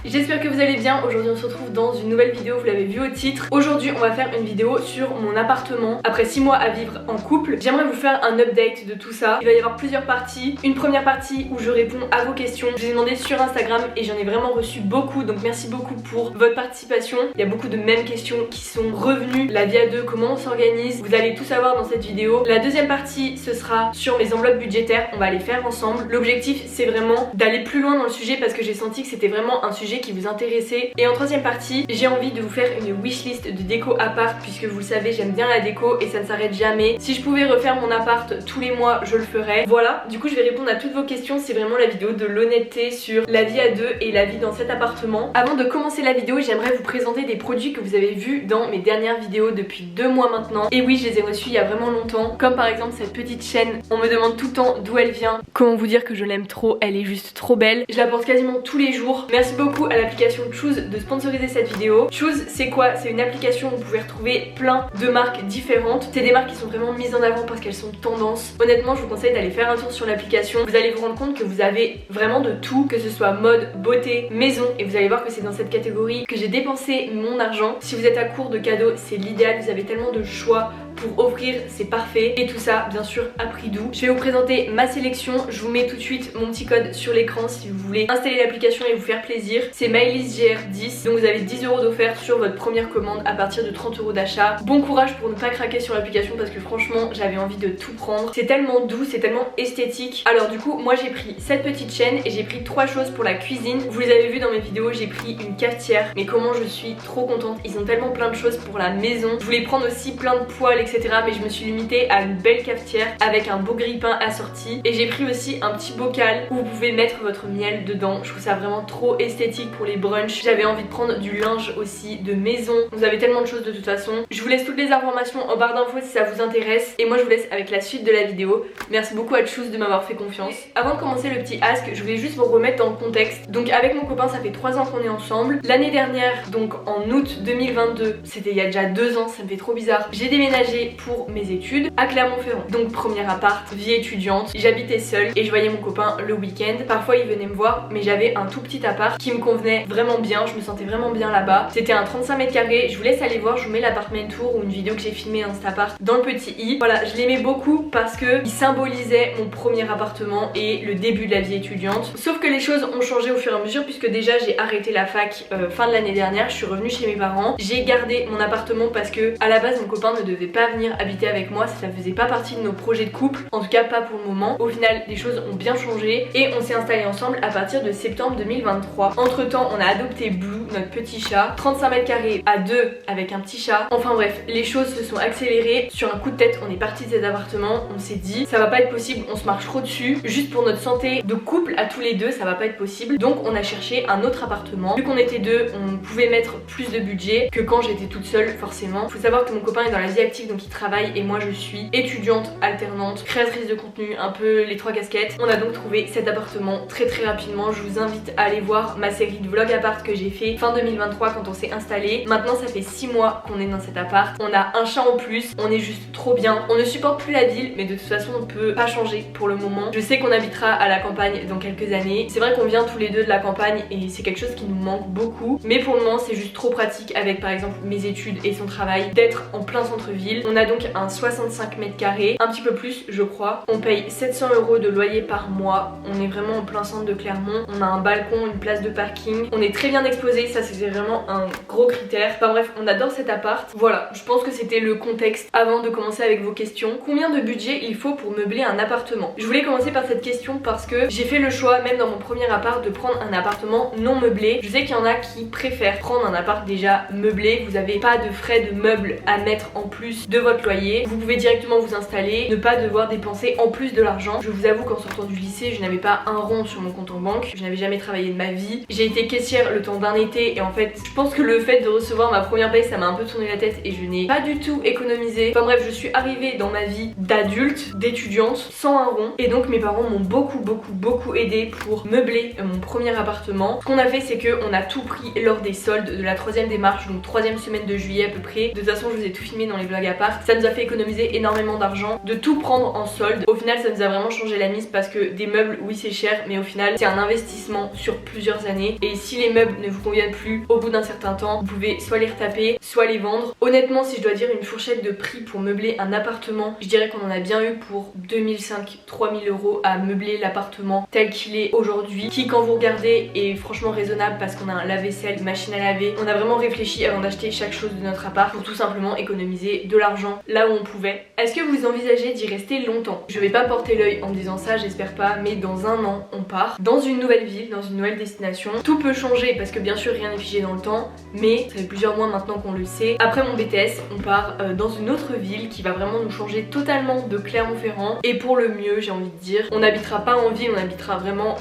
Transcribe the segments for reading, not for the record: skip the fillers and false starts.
J'espère que vous allez bien. Aujourd'hui on se retrouve dans une nouvelle vidéo, vous l'avez vu au titre. Aujourd'hui on va faire une vidéo sur mon appartement après 6 mois à vivre en couple. J'aimerais vous faire un update de tout ça. Il va y avoir plusieurs parties. Une première partie où je réponds à vos questions. Je vous ai demandé sur Instagram et j'en ai vraiment reçu beaucoup, donc merci beaucoup pour votre participation. Il y a beaucoup de mêmes questions qui sont revenues. La vie à deux, comment on s'organise, vous allez tout savoir dans cette vidéo. La deuxième partie ce sera sur mes enveloppes budgétaires, on va les faire ensemble. L'objectif c'est vraiment d'aller plus loin dans le sujet parce que j'ai senti que c'était vraiment un sujet qui vous intéressait. Et en troisième partie, j'ai envie de vous faire une wishlist de déco appart puisque vous le savez, j'aime bien la déco et ça ne s'arrête jamais. Si je pouvais refaire mon appart tous les mois, je le ferais. Voilà, du coup je vais répondre à toutes vos questions. C'est vraiment la vidéo de l'honnêteté sur la vie à deux et la vie dans cet appartement. Avant de commencer la vidéo, j'aimerais vous présenter des produits que vous avez vus dans mes dernières vidéos depuis 2 mois maintenant. Et oui, je les ai reçus il y a vraiment longtemps. Comme par exemple cette petite chaîne. On me demande tout le temps d'où elle vient. Comment vous dire que je l'aime trop, elle est juste trop belle. Je la porte quasiment tous les jours. Merci beaucoup à l'application Choose de sponsoriser cette vidéo. Choose c'est quoi? C'est une application où vous pouvez retrouver plein de marques différentes. C'est des marques qui sont vraiment mises en avant parce qu'elles sont tendance. Honnêtement je vous conseille d'aller faire un tour sur l'application. Vous allez vous rendre compte que vous avez vraiment de tout, que ce soit mode, beauté, maison, et vous allez voir que c'est dans cette catégorie que j'ai dépensé mon argent. Si vous êtes à court de cadeaux, c'est l'idéal, vous avez tellement de choix pour offrir, c'est parfait. Et tout ça bien sûr à prix doux. Je vais vous présenter ma sélection. Je vous mets tout de suite mon petit code sur l'écran si vous voulez installer l'application et vous faire plaisir. C'est MyListGR10, donc vous avez 10 € d'offert sur votre première commande à partir de 30 € d'achat. Bon courage pour ne pas craquer sur l'application parce que franchement j'avais envie de tout prendre. C'est tellement doux, c'est tellement esthétique. Alors du coup moi j'ai pris cette petite chaîne et j'ai pris 3 choses pour la cuisine. Vous les avez vu dans mes vidéos, j'ai pris une cafetière. Mais comment je suis trop contente, ils ont tellement plein de choses pour la maison. Je voulais prendre aussi plein de poêles etc, mais je me suis limitée à une belle cafetière avec un beau grille-pain assorti. Et j'ai pris aussi un petit bocal où vous pouvez mettre votre miel dedans. Je trouve ça vraiment trop esthétique pour les brunchs. J'avais envie de prendre du linge aussi de maison. Vous avez tellement de choses de toute façon. Je vous laisse toutes les informations en barre d'infos si ça vous intéresse. Et moi je vous laisse avec la suite de la vidéo. Merci beaucoup à Choose de m'avoir fait confiance. Avant de commencer le petit ask, je voulais juste vous remettre dans le contexte. Donc avec mon copain ça fait 3 ans qu'on est ensemble. L'année dernière, donc en août 2022, c'était il y a déjà 2 ans, ça me fait trop bizarre, j'ai déménagé pour mes études à Clermont-Ferrand. Donc premier appart, vie étudiante, j'habitais seule et je voyais mon copain le week-end. Parfois il venait me voir mais j'avais un tout petit appart qui me convenait vraiment bien, je me sentais vraiment bien là-bas. C'était un 35 mètres carrés, je vous laisse aller voir, je vous mets l'apartment tour ou une vidéo que j'ai filmée dans cet appart dans le petit i. Voilà, je l'aimais beaucoup parce que il symbolisait mon premier appartement et le début de la vie étudiante. Sauf que les choses ont changé au fur et à mesure puisque déjà j'ai arrêté la fac fin de l'année dernière, je suis revenue chez mes parents. J'ai gardé mon appartement parce que à la base mon copain ne devait pas venir habiter avec moi, ça faisait pas partie de nos projets de couple, en tout cas pas pour le moment. Au final les choses ont bien changé et on s'est installé ensemble à partir de septembre 2023. Entre temps on a adopté Blue, notre petit chat, 35 mètres carrés à 2 avec un petit chat. Enfin bref, les choses se sont accélérées. Sur un coup de tête on est parti de cet appartement, on s'est dit ça va pas être possible, on se marche trop dessus, juste pour notre santé de couple à tous les deux ça va pas être possible. Donc on a cherché un autre appartement. Vu qu'on était deux, on pouvait mettre plus de budget que quand j'étais toute seule forcément. Faut savoir que mon copain est dans la vie active donc il travaille et moi je suis étudiante alternante, créatrice de contenu, un peu les 3 casquettes. On a donc trouvé cet appartement très rapidement. Je vous invite à aller voir ma série de vlog appart que j'ai fait fin 2023 quand on s'est installé. Maintenant ça fait 6 mois qu'on est dans cet appart. On a un chat en plus, on est juste trop bien. On ne supporte plus la ville mais de toute façon on peut pas changer pour le moment. Je sais qu'on habitera à la campagne dans quelques années. C'est vrai qu'on vient tous les deux de la campagne et c'est quelque chose qui nous manque beaucoup. Mais pour le moment c'est juste trop pratique avec par exemple mes études et son travail d'être en plein centre-ville. On a donc un 65 mètres carrés, un petit peu plus je crois. On paye 700 € de loyer par mois. On est vraiment en plein centre de Clermont. On a un balcon, une place de parking. On est très bien exposé, ça c'était vraiment un gros critère. Enfin bref, on adore cet appart. Voilà, je pense que c'était le contexte avant de commencer avec vos questions. Combien de budget il faut pour meubler un appartement? Je voulais commencer par cette question parce que j'ai fait le choix, même dans mon premier appart, de prendre un appartement non meublé. Je sais qu'il y en a qui préfèrent prendre un appart déjà meublé. Vous n'avez pas de frais de meubles à mettre en plus de votre loyer. Vous pouvez directement vous installer, ne pas devoir dépenser en plus de l'argent. Je vous avoue qu'en sortant du lycée, je n'avais pas un rond sur mon compte en banque. Je n'avais jamais travaillé de ma vie. J'ai été caissière le temps d'un été et en fait, je pense que le fait de recevoir ma première paye, ça m'a un peu tourné la tête et je n'ai pas du tout économisé. Enfin bref, je suis arrivée dans ma vie d'adulte, d'étudiante, sans un rond. Et donc mes parents m'ont beaucoup aidé pour meubler mon premier appartement. Ce qu'on a fait, c'est qu'on a tout pris lors des soldes de la 3e démarche, donc 3e semaine de juillet à peu près. De toute façon, je vous ai tout filmé dans les vlogs à l'appart. Ça nous a fait économiser énormément d'argent, de tout prendre en solde. Au final ça nous a vraiment changé la mise parce que des meubles, oui c'est cher, mais au final c'est un investissement sur plusieurs années. Et si les meubles ne vous conviennent plus au bout d'un certain temps, vous pouvez soit les retaper, soit les vendre. Honnêtement, si je dois dire une fourchette de prix pour meubler un appartement, je dirais qu'on en a bien eu pour 2005-3000 euros à meubler l'appartement tel qu'il est aujourd'hui, qui quand vous regardez est franchement raisonnable parce qu'on a un lave-vaisselle, une machine à laver. On a vraiment réfléchi avant d'acheter chaque chose de notre appart pour tout simplement économiser de l'argent là où on pouvait. Est-ce que vous envisagez d'y rester longtemps? Je vais pas porter l'œil en me disant ça, j'espère pas, mais dans un an on part dans une nouvelle ville, dans une nouvelle destination. Tout peut changer parce que bien sûr rien n'est figé dans le temps, mais ça fait plusieurs mois maintenant qu'on le sait. Après mon BTS, on part dans une autre ville qui va vraiment nous changer totalement de Clermont-Ferrand, et pour le mieux j'ai envie de dire. On n'habitera pas en ville, on habitera vraiment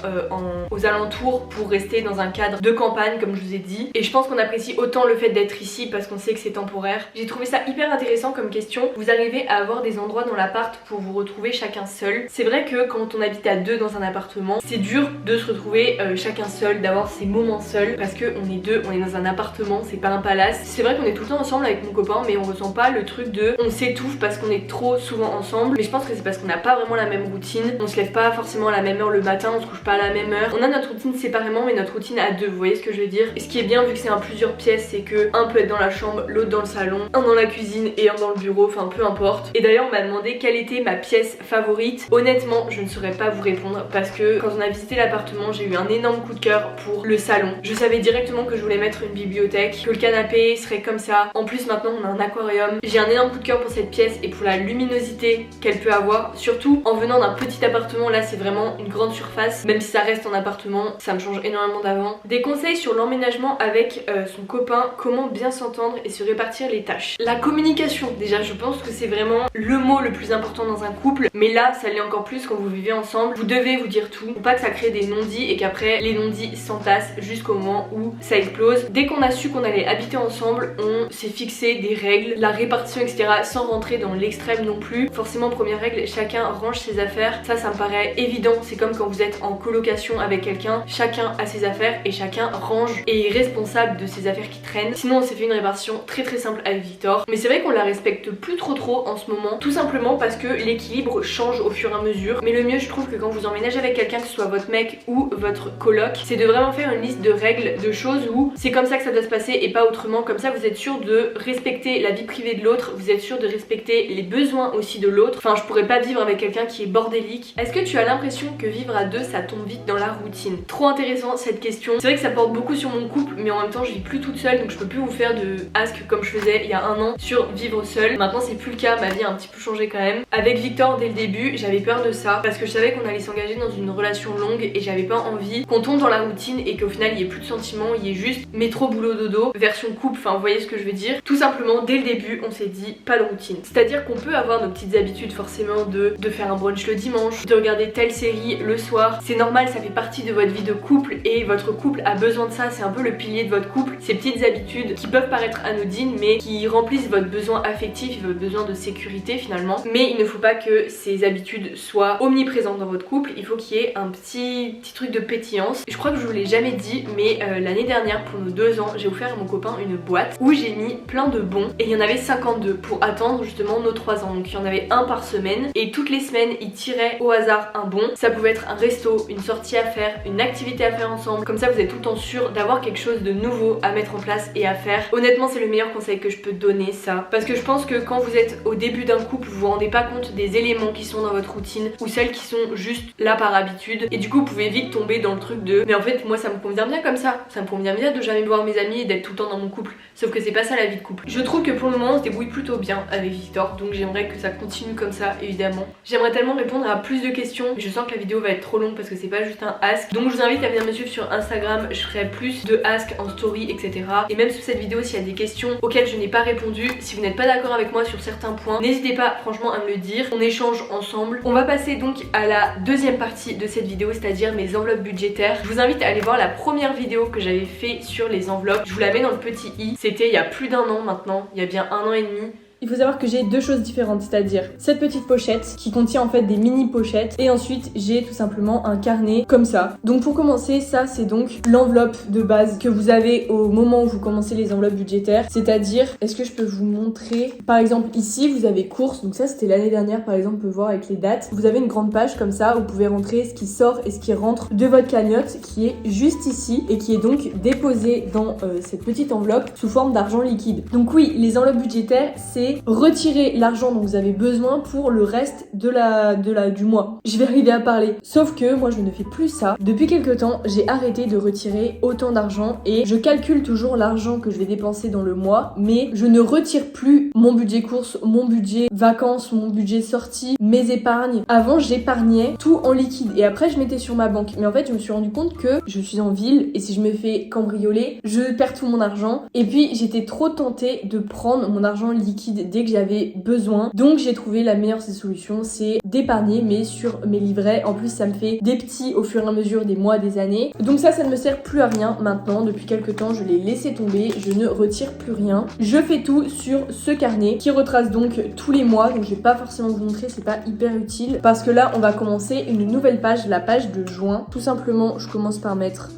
aux alentours pour rester dans un cadre de campagne comme je vous ai dit, et je pense qu'on apprécie autant le fait d'être ici parce qu'on sait que c'est temporaire. J'ai trouvé ça hyper intéressant comme question. Vous arrivez à avoir des endroits dans l'appart pour vous retrouver chacun seul. C'est vrai que quand on habite à deux dans un appartement, c'est dur de se retrouver chacun seul, d'avoir ces moments seuls parce que on est deux, on est dans un appartement, c'est pas un palace. C'est vrai qu'on est tout le temps ensemble avec mon copain, mais on ressent pas le truc de on s'étouffe parce qu'on est trop souvent ensemble. Mais je pense que c'est parce qu'on n'a pas vraiment la même routine. On se lève pas forcément à la même heure le matin, on se couche pas à la même heure. On a notre routine séparément, mais notre routine à deux, vous voyez ce que je veux dire. Et ce qui est bien vu que c'est en plusieurs pièces, c'est que un peut être dans la chambre, l'autre dans le salon, un dans la cuisine et un dans le bureau, enfin peu importe. Et d'ailleurs on m'a demandé quelle était ma pièce favorite. Honnêtement je ne saurais pas vous répondre parce que quand on a visité l'appartement, j'ai eu un énorme coup de cœur pour le salon. Je savais directement que je voulais mettre une bibliothèque, que le canapé serait comme ça. En plus maintenant on a un aquarium. J'ai un énorme coup de cœur pour cette pièce et pour la luminosité qu'elle peut avoir. Surtout en venant d'un petit appartement, là c'est vraiment une grande surface. Même si ça reste en appartement, ça me change énormément d'avant. Des conseils sur l'emménagement avec son copain, comment bien s'entendre et se répartir les tâches. La communication, déjà je pense que c'est vraiment le mot le plus important dans un couple, mais là ça l'est encore plus quand vous vivez ensemble. Vous devez vous dire tout, pour pas que ça crée des non-dits et qu'après les non-dits s'entassent jusqu'au moment où ça explose. Dès qu'on a su qu'on allait habiter ensemble, on s'est fixé des règles, la répartition etc, sans rentrer dans l'extrême non plus. Forcément première règle, chacun range ses affaires, ça me paraît évident. C'est comme quand vous êtes en colocation avec quelqu'un, chacun a ses affaires et chacun range et est responsable de ses affaires qui traînent. Sinon on s'est fait une répartition très simple avec Victor, mais c'est vrai qu'on la respecte plus trop en ce moment, tout simplement parce que l'équilibre change au fur et à mesure. Mais le mieux je trouve que quand vous emménagez avec quelqu'un, que ce soit votre mec ou votre coloc, c'est de vraiment faire une liste de règles, de choses où c'est comme ça que ça doit se passer et pas autrement. Comme ça vous êtes sûr de respecter la vie privée de l'autre, vous êtes sûr de respecter les besoins aussi de l'autre. Enfin je pourrais pas vivre avec quelqu'un qui est bordélique. Est-ce que tu as l'impression que vivre à deux ça tombe vite dans la routine? Trop intéressant cette question. C'est vrai que ça porte beaucoup sur mon couple, mais en même temps je vis plus toute seule, donc je peux plus vous faire de ask comme je faisais il y a un an sur vivre seule. Maintenant c'est plus le cas, ma vie a un petit peu changé quand même. Avec Victor dès le début j'avais peur de ça parce que je savais qu'on allait s'engager dans une relation longue et j'avais pas envie qu'on tombe dans la routine et qu'au final il y ait plus de sentiments, il y ait juste métro boulot dodo version couple, enfin vous voyez ce que je veux dire. Tout simplement dès le début on s'est dit pas de routine, c'est à dire qu'on peut avoir nos petites habitudes forcément de faire un brunch le dimanche, de regarder telle série le soir, c'est normal, ça fait partie de votre vie de couple et votre couple a besoin de ça, c'est un peu le pilier de votre couple, ces petites habitudes qui peuvent paraître anodines mais qui remplissent votre besoin affectif et votre besoin de sécurité finalement. Mais il ne faut pas que ces habitudes soient omniprésentes dans votre couple, il faut qu'il y ait un petit truc de pétillance. Je crois que je vous l'ai jamais dit, mais l'année dernière pour nos 2 ans j'ai offert à mon copain une boîte où j'ai mis plein de bons et il y en avait 52 pour attendre justement nos 3 ans, donc il y en avait un par semaine et toutes les semaines il tirait au hasard un bon. Ça pouvait être un resto, une sortie à faire, une activité à faire ensemble, comme ça vous êtes tout le temps sûr d'avoir quelque chose de nouveau à mettre en place et à faire. Honnêtement c'est le meilleur conseil que je peux donner ça, parce que je pense que quand vous êtes au début d'un couple vous vous rendez pas compte des éléments qui sont dans votre routine ou celles qui sont juste là par habitude et du coup vous pouvez vite tomber dans le truc de mais en fait moi ça me convient bien comme ça me convient bien de jamais voir mes amis et d'être tout le temps dans mon couple, sauf que c'est pas ça la vie de couple. Je trouve que pour le moment on se débrouille plutôt bien avec Victor, donc j'aimerais que ça continue comme ça évidemment. J'aimerais tellement répondre à plus de questions mais je sens que la vidéo va être trop longue parce que c'est pas juste un ask, donc je vous invite à venir me suivre sur Instagram, je ferai plus de ask en story etc. Et même sous cette vidéo s'il y a des questions auxquelles je n'ai pas répondu, si vous n'êtes pas d'accord avec moi sur certains points, n'hésitez pas franchement à me le dire, on échange ensemble. On va passer donc à la deuxième partie de cette vidéo, c'est-à-dire mes enveloppes budgétaires. Je vous invite à aller voir la première vidéo que j'avais fait sur les enveloppes, je vous la mets dans le petit i, c'était il y a plus d'1 an maintenant, il y a bien 1 an et demi. Il faut savoir que j'ai deux choses différentes, c'est-à-dire cette petite pochette qui contient en fait des mini pochettes et ensuite j'ai tout simplement un carnet comme ça. Donc pour commencer, ça c'est donc l'enveloppe de base que vous avez au moment où vous commencez les enveloppes budgétaires, c'est-à-dire, est-ce que je peux vous montrer, par exemple ici vous avez courses, donc ça c'était l'année dernière par exemple, on peut voir avec les dates, vous avez une grande page comme ça où vous pouvez rentrer ce qui sort et ce qui rentre de votre cagnotte qui est juste ici et qui est donc déposé dans cette petite enveloppe sous forme d'argent liquide. Donc oui, les enveloppes budgétaires c'est retirer l'argent dont vous avez besoin pour le reste du mois. Je vais arriver à parler. Sauf que moi je ne fais plus ça. Depuis quelques temps, j'ai arrêté de retirer autant d'argent et je calcule toujours l'argent que je vais dépenser dans le mois, mais je ne retire plus mon budget courses, mon budget vacances, mon budget sortie, mes épargnes. Avant, j'épargnais tout en liquide et après je mettais sur ma banque. Mais en fait, je me suis rendu compte que je suis en ville et si je me fais cambrioler, je perds tout mon argent. Et puis, j'étais trop tentée de prendre mon argent liquide dès que j'avais besoin. Donc, j'ai trouvé la meilleure des solutions, c'est d'épargner, mais sur mes livrets. En plus, ça me fait des petits au fur et à mesure des mois, des années. Donc ça ne me sert plus à rien maintenant. Depuis quelques temps, je l'ai laissé tomber. Je ne retire plus rien. Je fais tout sur ce carnet qui retrace donc tous les mois. Donc, je vais pas forcément vous montrer, c'est pas hyper utile parce que là, on va commencer une nouvelle page, la page de juin. Tout simplement, je commence par mettre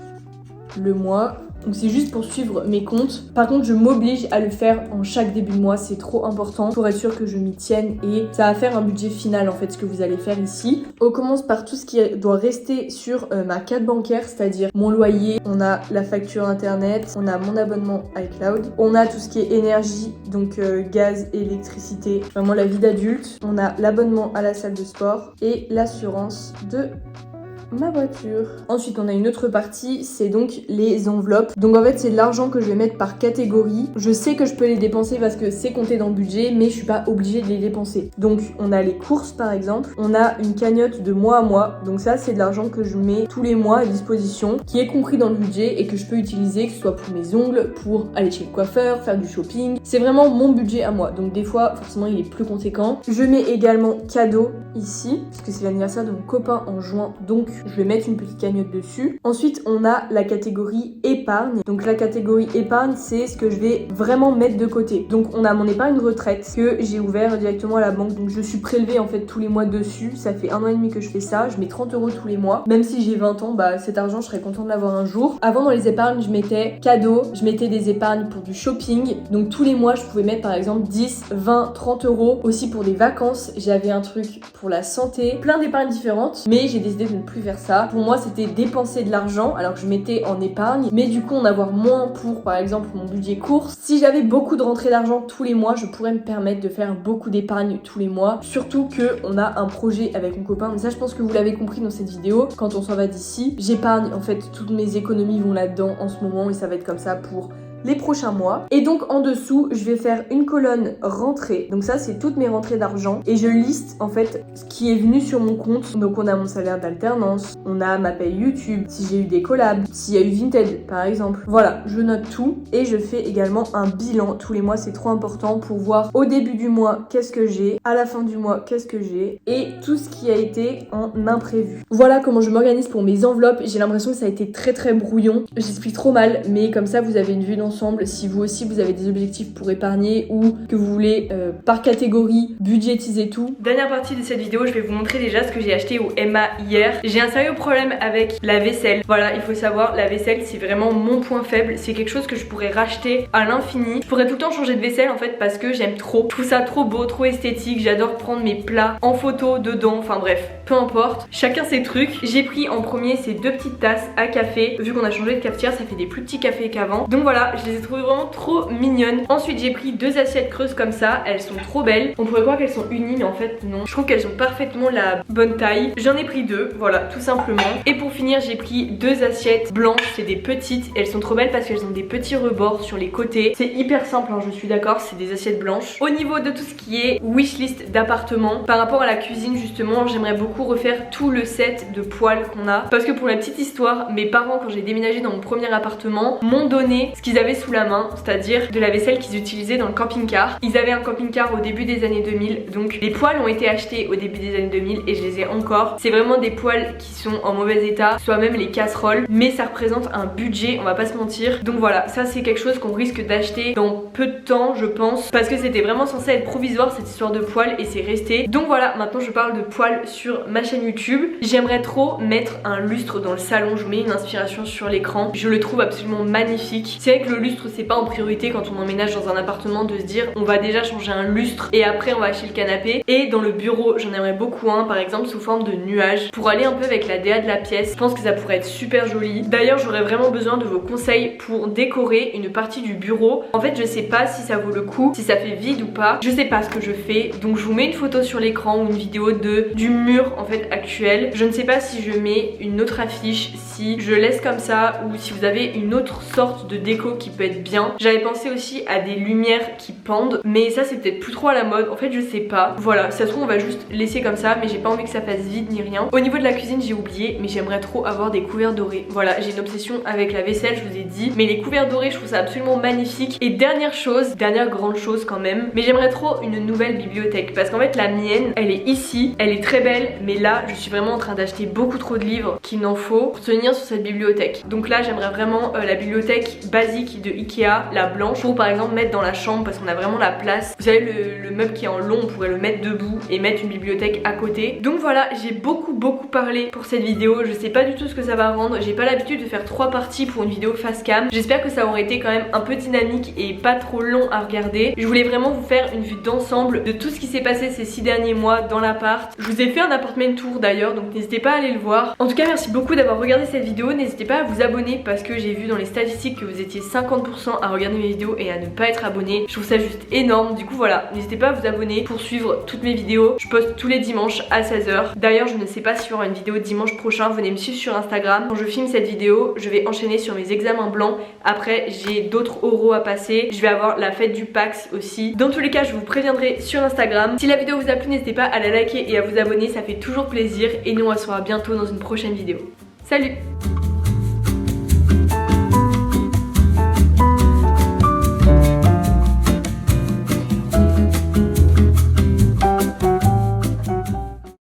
le mois. Donc c'est juste pour suivre mes comptes. Par contre, je m'oblige à le faire en chaque début de mois. C'est trop important pour être sûr que je m'y tienne et ça va faire un budget final en fait ce que vous allez faire ici. On commence par tout ce qui doit rester sur ma carte bancaire, c'est-à-dire mon loyer, on a la facture internet, on a mon abonnement iCloud, on a tout ce qui est énergie, donc gaz, électricité, vraiment la vie d'adulte. On a l'abonnement à la salle de sport et l'assurance de ma voiture. Ensuite, on a une autre partie, c'est donc les enveloppes. Donc en fait, c'est de l'argent que je vais mettre par catégorie. Je sais que je peux les dépenser parce que c'est compté dans le budget, mais je suis pas obligée de les dépenser. Donc on a les courses par exemple. On a une cagnotte de mois à mois. Donc ça, c'est de l'argent que je mets tous les mois à disposition, qui est compris dans le budget et que je peux utiliser, que ce soit pour mes ongles, pour aller chez le coiffeur, faire du shopping. C'est vraiment mon budget à moi. Donc des fois, forcément, il est plus conséquent. Je mets également cadeau ici, parce que c'est l'anniversaire de mon copain en juin. Donc je vais mettre une petite cagnotte dessus. Ensuite, on a la catégorie épargne. Donc la catégorie épargne, c'est ce que je vais vraiment mettre de côté. Donc on a mon épargne retraite que j'ai ouvert directement à la banque. Donc je suis prélevée en fait tous les mois dessus. Ça fait 1 an et demi que je fais ça. Je mets 30 € tous les mois. Même si j'ai 20 ans, bah cet argent, je serais contente de l'avoir un jour. Avant, dans les épargnes, je mettais cadeau. Je mettais des épargnes pour du shopping. Donc tous les mois, je pouvais mettre par exemple 10, 20, 30 €. Aussi pour des vacances, j'avais un truc pour la santé. Plein d'épargnes différentes. Mais j'ai décidé de ne plus faire ça. Pour moi, c'était dépenser de l'argent alors que je mettais en épargne, mais du coup en avoir moins pour par exemple mon budget course. Si j'avais beaucoup de rentrées d'argent tous les mois, je pourrais me permettre de faire beaucoup d'épargne tous les mois, surtout que on a un projet avec mon copain. Mais ça, je pense que vous l'avez compris dans cette vidéo. Quand on s'en va d'ici, j'épargne en fait, toutes mes économies vont là-dedans en ce moment et ça va être comme ça pour les prochains mois. Et donc en dessous, je vais faire une colonne rentrée. Donc ça, c'est toutes mes rentrées d'argent. Et je liste en fait ce qui est venu sur mon compte. Donc on a mon salaire d'alternance, on a ma paye YouTube, si j'ai eu des collabs, s'il y a eu Vinted par exemple. Voilà, je note tout et je fais également un bilan tous les mois. C'est trop important pour voir au début du mois qu'est-ce que j'ai, à la fin du mois qu'est-ce que j'ai et tout ce qui a été en imprévu. Voilà comment je m'organise pour mes enveloppes. J'ai l'impression que ça a été très brouillon. J'explique trop mal, mais comme ça vous avez une vue d'ensemble. Si vous aussi vous avez des objectifs pour épargner ou que vous voulez par catégorie budgétiser tout. Dernière partie de cette vidéo, je vais vous montrer déjà ce que j'ai acheté au Emma hier. J'ai un sérieux problème avec la vaisselle. Voilà, il faut savoir, la vaisselle c'est vraiment mon point faible. C'est quelque chose que je pourrais racheter à l'infini. Je pourrais tout le temps changer de vaisselle en fait parce que j'aime trop. Je trouve ça trop beau, trop esthétique. J'adore prendre mes plats en photo dedans. Enfin bref, peu importe. Chacun ses trucs. J'ai pris en premier ces 2 petites tasses à café. Vu qu'on a changé de cafetière, ça fait des plus petits cafés qu'avant. Donc voilà, je les ai trouvées vraiment trop mignonnes. Ensuite j'ai pris 2 assiettes creuses comme ça. Elles sont trop belles. On pourrait croire qu'elles sont unies mais en fait non. Je trouve qu'elles ont parfaitement la bonne taille. J'en ai pris 2, voilà, tout simplement. Et pour finir j'ai pris 2 assiettes blanches. C'est des petites. Elles sont trop belles parce qu'elles ont des petits rebords sur les côtés. C'est hyper simple hein, je suis d'accord, c'est des assiettes blanches. Au niveau de tout ce qui est wishlist d'appartement, par rapport à la cuisine justement, j'aimerais beaucoup refaire tout le set de poêles qu'on a. Parce que pour la petite histoire, mes parents quand j'ai déménagé dans mon premier appartement m'ont donné ce qu'ils avaient sous la main, c'est-à-dire de la vaisselle qu'ils utilisaient dans le camping-car. Ils avaient un camping-car au début des années 2000, donc les poêles ont été achetés au début des années 2000 et je les ai encore. C'est vraiment des poêles qui sont en mauvais état, soit même les casseroles, mais ça représente un budget, on va pas se mentir. Donc voilà, ça c'est quelque chose qu'on risque d'acheter dans peu de temps je pense, parce que c'était vraiment censé être provisoire cette histoire de poêles et c'est resté. Donc voilà, maintenant je parle de poêles sur ma chaîne YouTube. J'aimerais trop mettre un lustre dans le salon, je vous mets une inspiration sur l'écran, je le trouve absolument magnifique. C'est vrai que le lustre c'est pas en priorité quand on emménage dans un appartement de se dire on va déjà changer un lustre et après on va acheter le canapé. Et dans le bureau j'en aimerais beaucoup un par exemple sous forme de nuage pour aller un peu avec la DA de la pièce. Je pense que ça pourrait être super joli. D'ailleurs j'aurais vraiment besoin de vos conseils pour décorer une partie du bureau. En fait je sais pas si ça vaut le coup, si ça fait vide ou pas, je sais pas ce que je fais, donc je vous mets une photo sur l'écran ou une vidéo du mur en fait actuel. Je ne sais pas si je mets une autre affiche, si je laisse comme ça ou si vous avez une autre sorte de déco qui peut être bien. J'avais pensé aussi à des lumières qui pendent, mais ça c'est peut-être plus trop à la mode, en fait je sais pas. Voilà, ça se trouve on va juste laisser comme ça, mais j'ai pas envie que ça fasse vide ni rien. Au niveau de la cuisine j'ai oublié, mais j'aimerais trop avoir des couverts dorés. Voilà, j'ai une obsession avec la vaisselle, je vous ai dit, mais les couverts dorés je trouve ça absolument magnifique. Et dernière chose, dernière grande chose quand même, mais j'aimerais trop une nouvelle bibliothèque, parce qu'en fait la mienne elle est ici, elle est très belle, mais là je suis vraiment en train d'acheter beaucoup trop de livres qu'il n'en faut pour tenir sur cette bibliothèque. Donc là j'aimerais vraiment la bibliothèque basique de Ikea, la blanche, pour par exemple mettre dans la chambre parce qu'on a vraiment la place. Vous savez le meuble qui est en long, on pourrait le mettre debout et mettre une bibliothèque à côté. Donc voilà, j'ai beaucoup parlé pour cette vidéo, je sais pas du tout ce que ça va rendre, j'ai pas l'habitude de faire 3 parties pour une vidéo face cam. J'espère que ça aurait été quand même un peu dynamique et pas trop long à regarder. Je voulais vraiment vous faire une vue d'ensemble de tout ce qui s'est passé ces 6 derniers mois dans l'appart. Je vous ai fait un apartment tour d'ailleurs, donc n'hésitez pas à aller le voir. En tout cas merci beaucoup d'avoir regardé cette vidéo, n'hésitez pas à vous abonner parce que j'ai vu dans les statistiques que vous étiez 50% à regarder mes vidéos et à ne pas être abonné. Je trouve ça juste énorme, du coup voilà, n'hésitez pas à vous abonner pour suivre toutes mes vidéos. Je poste tous les dimanches à 16 h. D'ailleurs je ne sais pas s'il y aura une vidéo dimanche prochain, venez me suivre sur Instagram. Quand je filme cette vidéo, je vais enchaîner sur mes examens blancs. Après j'ai d'autres oraux à passer, je vais avoir la fête du Pax aussi. Dans tous les cas je vous préviendrai sur Instagram. Si la vidéo vous a plu, n'hésitez pas à la liker et à vous abonner, ça fait toujours plaisir. Et nous on se revoit bientôt dans une prochaine vidéo. Salut!